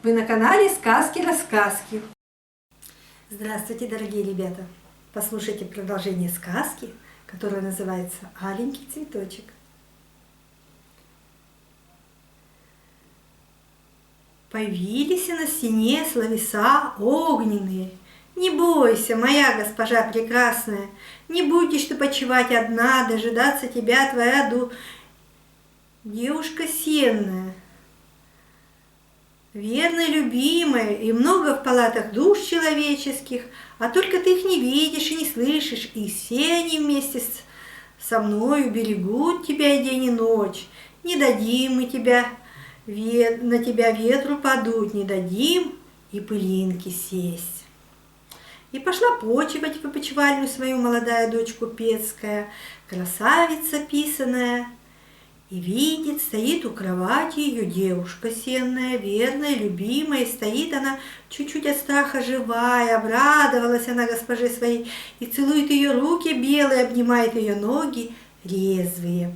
Вы на канале Сказки-рассказки. Здравствуйте, дорогие ребята! Послушайте продолжение сказки, которая называется «Аленький цветочек». Появились на стене словеса огненные. Не бойся, моя госпожа прекрасная, не будешь ты почивать одна, дожидаться тебя твоя девушка сенная. Верная, любимая, и много в палатах душ человеческих, а только ты их не видишь и не слышишь, и все они вместе со мною берегут тебя и день и ночь. Не дадим мы на тебя ветру подуть, не дадим и пылинки сесть. И пошла почивать в опочивальню свою молодая дочь купецкая, красавица писаная. И видит, стоит у кровати ее девушка сенная, верная, любимая, стоит она чуть-чуть от страха живая, обрадовалась она госпоже своей, и целует ее руки белые, обнимает ее ноги резвые.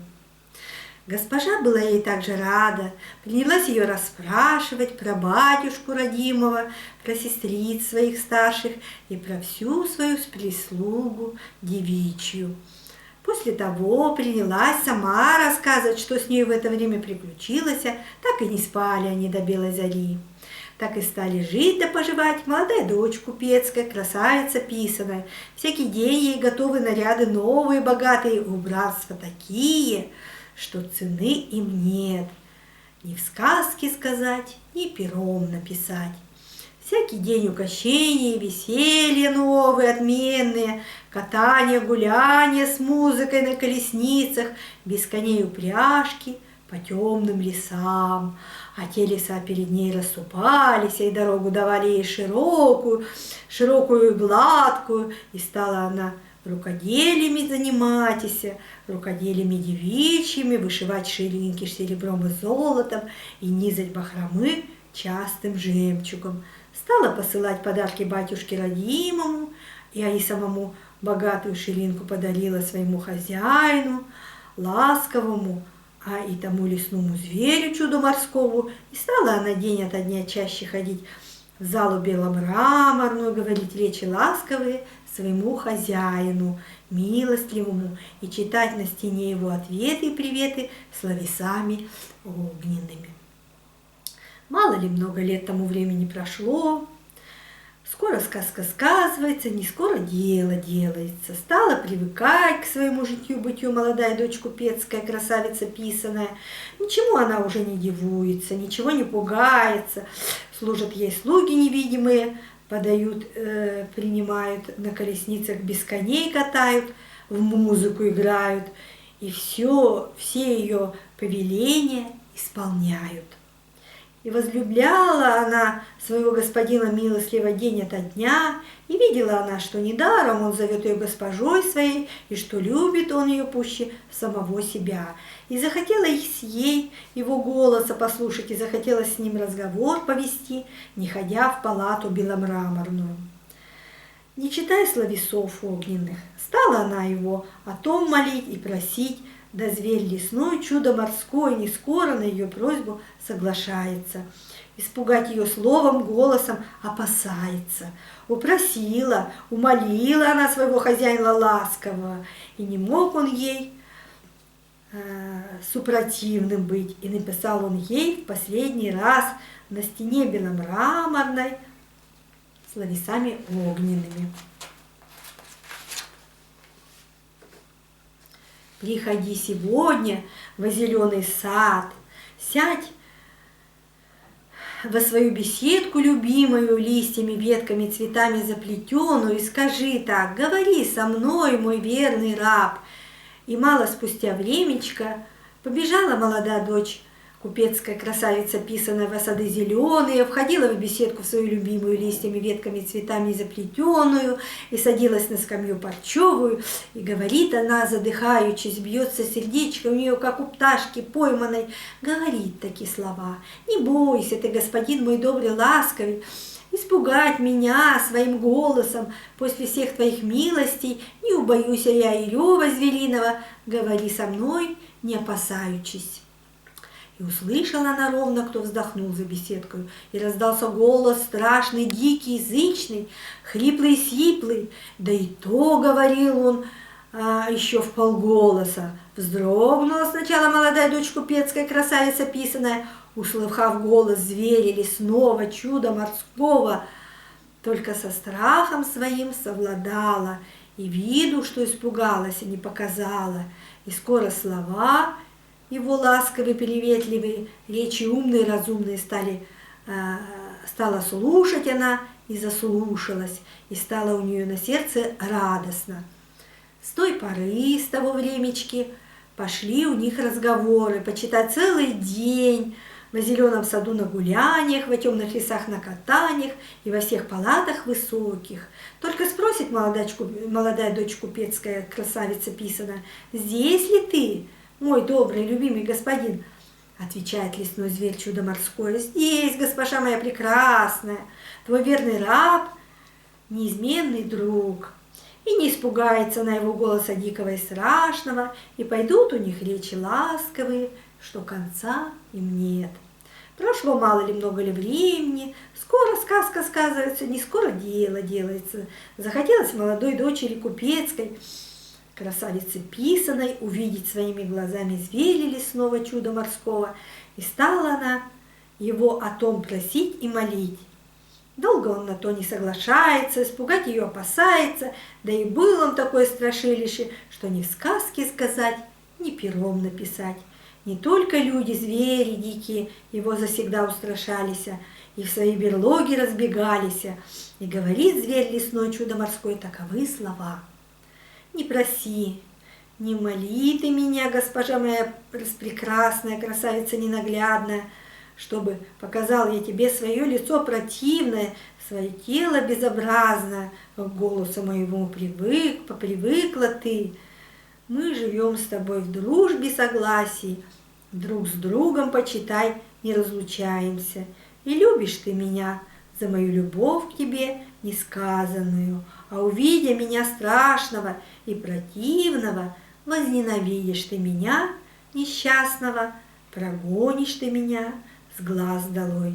Госпожа была ей также рада, принялась ее расспрашивать про батюшку родимого, про сестриц своих старших и про всю свою прислугу девичью. После того принялась сама рассказывать, что с ней в это время приключилось, так и не спали они до белой зари. Так и стали жить да поживать молодая дочь купецкая, красавица писаная. Всякий день ей готовы наряды новые, богатые, убранства такие, что цены им нет. Ни в сказке сказать, ни пером написать. Всякий день угощения, веселья новые, отменные, катания, гуляния с музыкой на колесницах, без коней упряжки по темным лесам. А те леса перед ней расступались, и дорогу давали ей широкую и гладкую, и стала она рукоделиями заниматься, рукоделиями девичьими, вышивать ширинки серебром и золотом и низать бахромы частым жемчугом. Стала посылать подарки батюшке родимому, и самому богатую ширинку подарила своему хозяину, ласковому, а и тому лесному зверю чуду морскому. И стала она день ото дня чаще ходить в залу беломраморную, говорить речи ласковые своему хозяину, милостливому, и читать на стене его ответы и приветы словесами огненными. Мало ли много лет тому времени прошло, скоро сказка сказывается, не скоро дело делается. Стала привыкать к своему житью-бытию молодая дочь купецкая, красавица писаная. Ничему она уже не дивуется, ничего не пугается. Служат ей слуги невидимые, подают, принимают, на колесницах без коней катают, в музыку играют, и все ее повеления исполняют. И возлюбляла она своего господина милостливо день ото дня, и видела она, что недаром он зовет ее госпожой своей, и что любит он ее пуще самого себя. И захотелось ей его голоса послушать, и захотелось с ним разговор повести, не ходя в палату беломраморную. Не читая словесов огненных, стала она его о том молить и просить, да зверь лесной, чудо морское, не скоро на ее просьбу соглашается. Испугать ее словом, голосом опасается. Упросила, умолила она своего хозяина ласкового, и не мог он ей супротивным быть. И написал он ей в последний раз на стене беломраморной словесами огненными. Приходи сегодня во зеленый сад, сядь во свою беседку любимую, листьями, ветками, цветами заплетенную, и скажи так: говори со мной, мой верный раб. И мало спустя времечко побежала молодая дочь купецкая, красавица писаная, во сады зеленые, входила в беседку в свою любимую, листьями, ветками, цветами заплетенную, и садилась на скамью парчевую, и говорит она, задыхаючись, бьется сердечко у нее, как у пташки пойманной, говорит такие слова: не бойся ты, господин мой добрый, ласковый, испугать меня своим голосом после всех твоих милостей, не убоюсь я и рева звериного, говори со мной, не опасаючись. И услышала она ровно, кто вздохнул за беседкой, и раздался голос страшный, дикий, язычный, хриплый и сиплый. Да и то говорил он еще вполголоса. Вздрогнула сначала молодая дочь купецкая, красавица писаная, услыхав голос зверя лесного, чуда морского, только со страхом своим совладала, и виду, что испугалась, и не показала. И скоро слова его ласковые, приветливые, речи умные, разумные стала слушать она, и заслушалась, и стало у нее на сердце радостно. С той поры, с того времечки, пошли у них разговоры, почитать целый день, во зеленом саду на гуляниях, во темных лесах на катаниях и во всех палатах высоких. Только спросит молодая дочь купецкая, красавица писаная: «Здесь ли ты, мой добрый, любимый господин?» Отвечает лесной зверь чудо морское: «Здесь, госпожа моя прекрасная, твой верный раб, неизменный друг». И не испугается на его голоса дикого и страшного, и пойдут у них речи ласковые, что конца им нет. Прошло мало ли, много ли времени, скоро сказка сказывается, не скоро дело делается. Захотелось молодой дочери купецкой, красавицы писаной, увидеть своими глазами зверя лесного чуда морского, и стала она его о том просить и молить. Долго он на то не соглашается, испугать ее опасается, да и был он такой страшилище, что ни в сказке сказать, ни пером написать. Не только люди, звери дикие его завсегда устрашались, и в свои берлоги разбегались. И говорит зверь лесной чудо морской таковы слова: «Не проси, не моли ты меня, госпожа моя распрекрасная, красавица ненаглядная, чтобы показал я тебе свое лицо противное, свое тело безобразное, к голосу моему попривыкла ты. Мы живем с тобой в дружбе, согласии, друг с другом, почитай, не разлучаемся. И любишь ты меня за мою любовь к тебе несказанную, а увидя меня страшного и противного, возненавидишь ты меня, несчастного, прогонишь ты меня с глаз долой,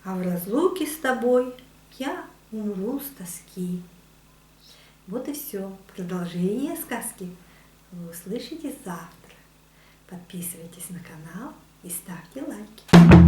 а в разлуке с тобой я умру с тоски». Вот и все. Продолжение сказки вы услышите завтра. Подписывайтесь на канал и ставьте лайки.